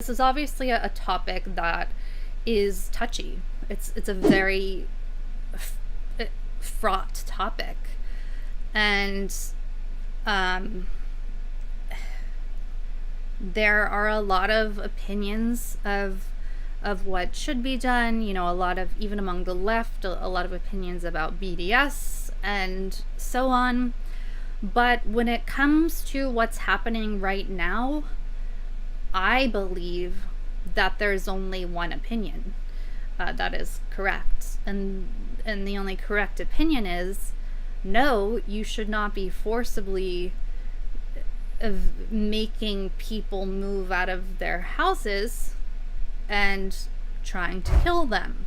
This is obviously a topic that is touchy. It's a very fraught topic, and um, there are a lot of opinions of what should be done. You know, a lot of, even among the left, a lot of opinions about BDS and so on. But when it comes to what's happening right now, I believe that there's only one opinion that is correct, and the only correct opinion is no. You should not be forcibly making people move out of their houses and trying to kill them.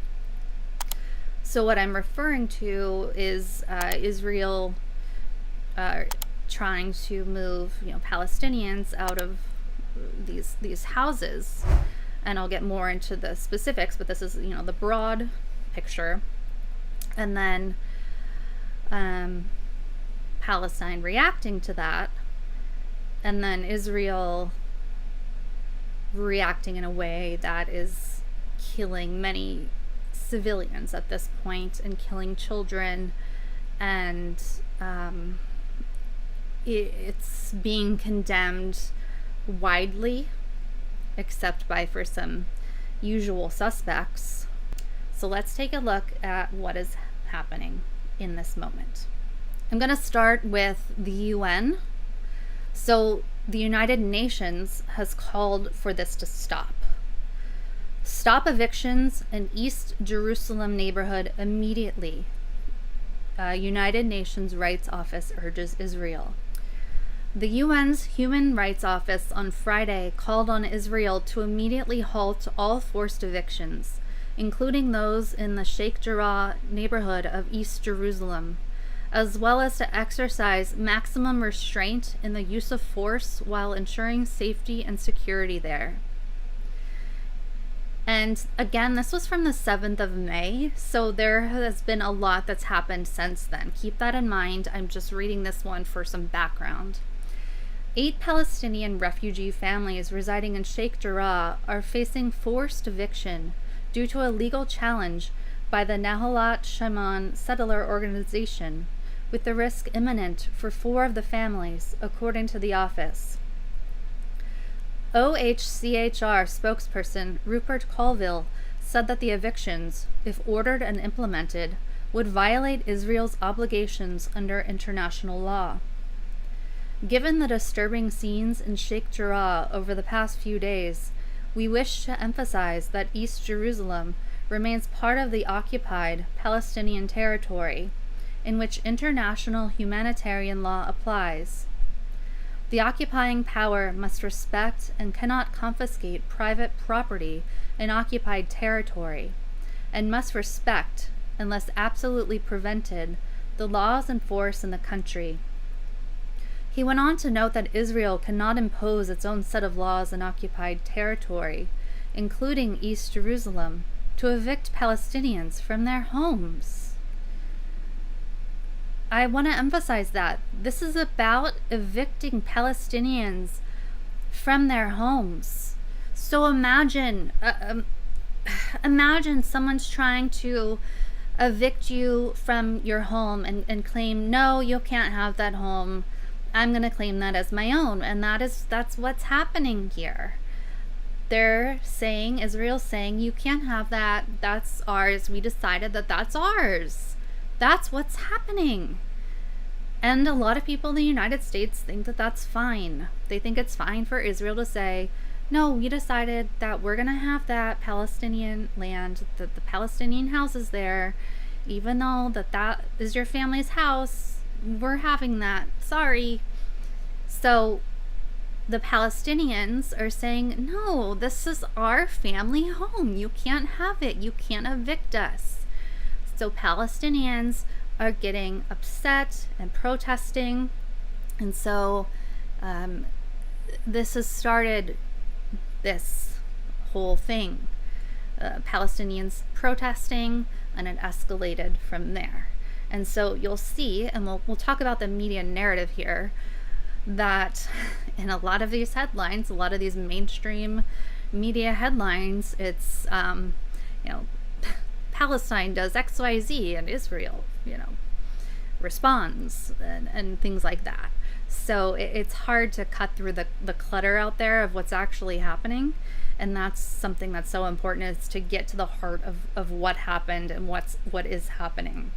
So what I'm referring to is Israel trying to move, Palestinians out of these houses, and I'll get more into the specifics, but this is the broad picture. And then Palestine reacting to that, and then Israel reacting in a way that is killing many civilians at this point and killing children, and it's being condemned widely, except for some usual suspects. So let's take a look at what is happening in this moment. I'm going to start with the UN. So the United Nations has called for this to stop. Stop evictions in East Jerusalem neighborhood immediately. United Nations Rights Office urges Israel. The UN's Human Rights Office on Friday called on Israel to immediately halt all forced evictions, including those in the Sheikh Jarrah neighborhood of East Jerusalem, as well as to exercise maximum restraint in the use of force while ensuring safety and security there. And again, this was from the 7th of May, so there has been a lot that's happened since then. Keep that in mind. I'm just reading this one for some background. 8 Palestinian refugee families residing in Sheikh Jarrah are facing forced eviction due to a legal challenge by the Nahalat Shaman settler organization, with the risk imminent for 4 of the families, according to the office. OHCHR spokesperson Rupert Colville said that the evictions, if ordered and implemented, would violate Israel's obligations under international law. Given the disturbing scenes in Sheikh Jarrah over the past few days, we wish to emphasize that East Jerusalem remains part of the occupied Palestinian territory, in which international humanitarian law applies. The occupying power must respect and cannot confiscate private property in occupied territory, and must respect, unless absolutely prevented, the laws in force in the country. He went on to note that Israel cannot impose its own set of laws in occupied territory, including East Jerusalem, to evict Palestinians from their homes. I want to emphasize that this is about evicting Palestinians from their homes. So imagine someone's trying to evict you from your home and claim, no, you can't have that home. I'm going to claim that as my own. And that's what's happening here. They're saying, Israel's saying, you can't have that. That's ours. We decided that that's ours. That's what's happening. And a lot of people in the United States think that that's fine. They think it's fine for Israel to say, no, we decided that we're going to have that Palestinian land, that the Palestinian house is there, even though that is your family's house. We're having that. Sorry. So the Palestinians are saying, no, this is our family home. You can't have it. You can't evict us. So Palestinians are getting upset and protesting. And so this has started this whole thing. Palestinians protesting, and it escalated from there. And so you'll see, and we'll talk about the media narrative here, that in a lot of these headlines, a lot of these mainstream media headlines, it's, you know, Palestine does XYZ and Israel, you know, responds, and things like that. So it's hard to cut through the clutter out there of what's actually happening. And that's something that's so important, is to get to the heart of what happened and what is happening.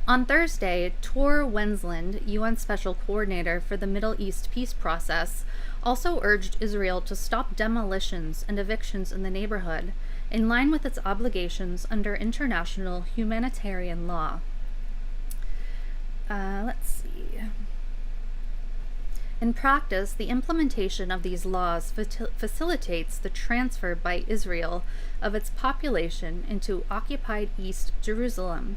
On Thursday, Tor Wensland, UN Special Coordinator for the Middle East peace process, also urged Israel to stop demolitions and evictions in the neighborhood, in line with its obligations under international humanitarian law. Let's see. In practice, the implementation of these laws facilitates the transfer by Israel of its population into occupied East Jerusalem.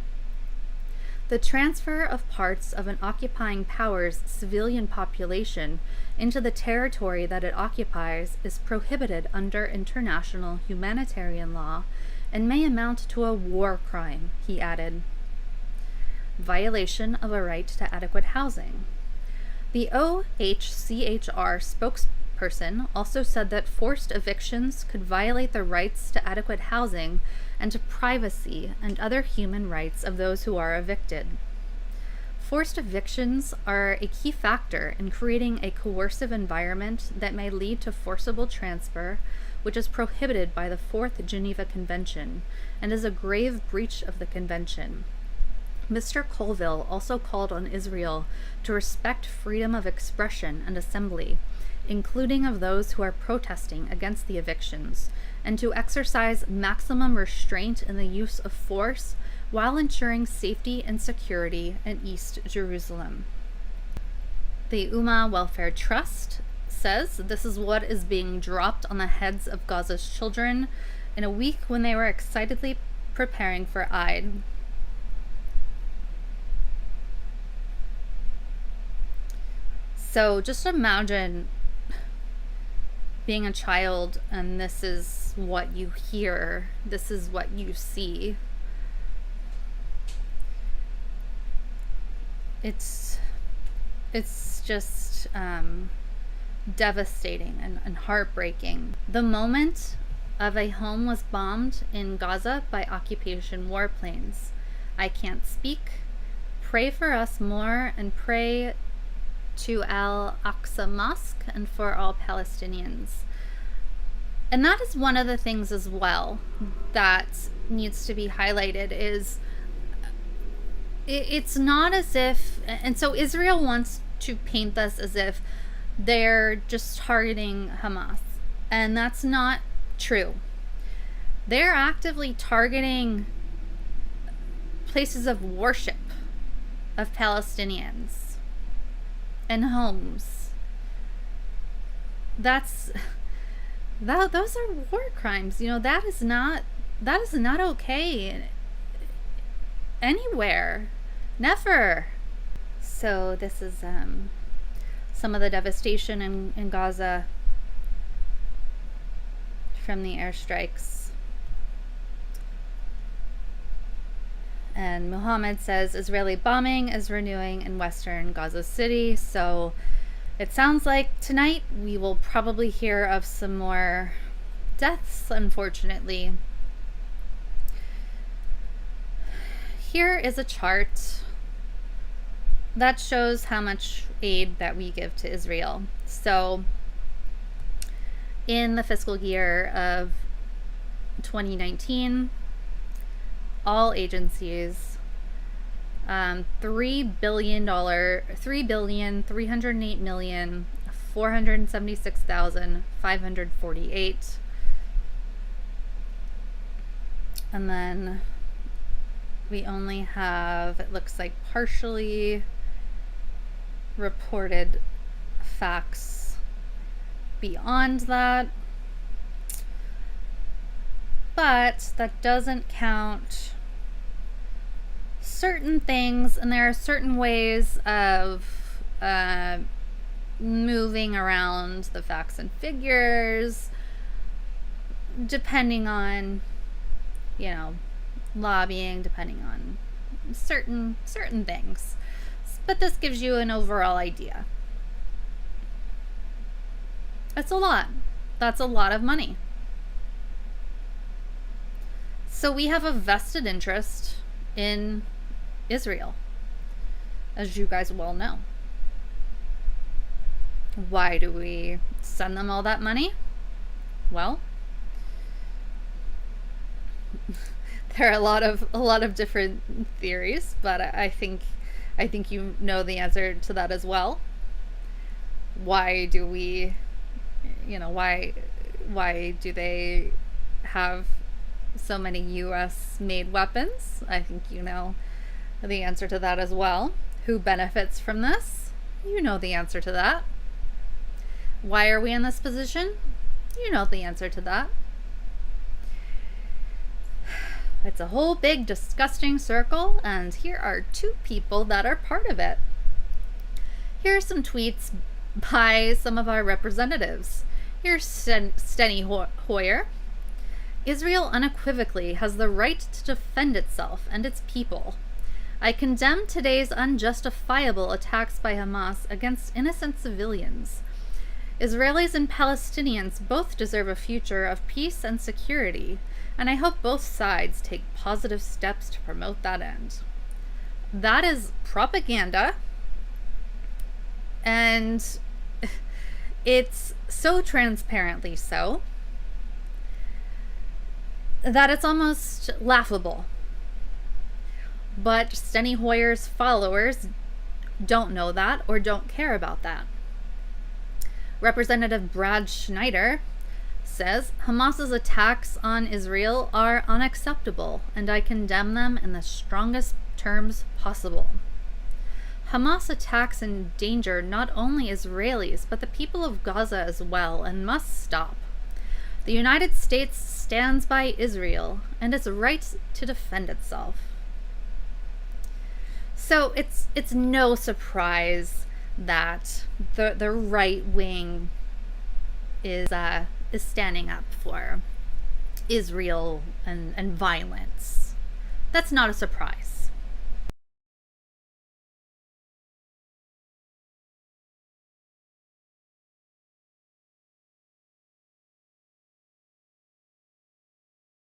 The transfer of parts of an occupying power's civilian population into the territory that it occupies is prohibited under international humanitarian law and may amount to a war crime, he added. Violation of a right to adequate housing. The OHCHR spokesperson also said that forced evictions could violate the rights to adequate housing and to privacy and other human rights of those who are evicted. Forced evictions are a key factor in creating a coercive environment that may lead to forcible transfer, which is prohibited by the Fourth Geneva Convention and is a grave breach of the convention. Mr. Colville also called on Israel to respect freedom of expression and assembly, including of those who are protesting against the evictions, and to exercise maximum restraint in the use of force while ensuring safety and security in East Jerusalem. The Ummah Welfare Trust says this is what is being dropped on the heads of Gaza's children in a week when they were excitedly preparing for Eid. So just imagine being a child and this is what you hear, this is what you see. It's just devastating and heartbreaking. The moment of a home was bombed in Gaza by occupation warplanes. I can't speak. Pray for us more and pray to Al-Aqsa Mosque and for all Palestinians. And that is one of the things as well that needs to be highlighted, is it's not as if, and so Israel wants to paint this as if they're just targeting Hamas, and that's not true. They're actively targeting places of worship of Palestinians and homes. Those are war crimes. You know, that is not okay anywhere. Never. So this is some of the devastation in Gaza from the airstrikes. And Muhammad says Israeli bombing is renewing in western Gaza City. So it sounds like tonight we will probably hear of some more deaths, unfortunately. Here is a chart that shows how much aid that we give to Israel. So in the fiscal year of 2019, all agencies, $3,308,476,548, and then we only have, it looks like, partially reported facts beyond that, but that doesn't count certain things, and there are certain ways of moving around the facts and figures depending on, you know, lobbying, depending on certain things. But this gives you an overall idea. That's a lot. That's a lot of money. So we have a vested interest in Israel, as you guys well know. Why do we send them all that money? Well, there are a lot of different theories, but I think you know the answer to that as well. Why do we, why do they have so many US made weapons? I think you know the answer to that as well. Who benefits from this? You know the answer to that. Why are we in this position? You know the answer to that. It's a whole big disgusting circle, and here are two people that are part of it. Here are some tweets by some of our representatives. Here's Steny Hoyer. Israel unequivocally has the right to defend itself and its people. I condemn today's unjustifiable attacks by Hamas against innocent civilians. Israelis and Palestinians both deserve a future of peace and security, and I hope both sides take positive steps to promote that end. That is propaganda, and it's so transparently so that it's almost laughable. But Steny Hoyer's followers don't know that or don't care about that. Representative Brad Schneider says, Hamas's attacks on Israel are unacceptable, and I condemn them in the strongest terms possible. Hamas attacks endanger not only Israelis, but the people of Gaza as well, and must stop. The United States stands by Israel and its right to defend itself. So it's no surprise that the right wing is standing up for Israel and violence. That's not a surprise.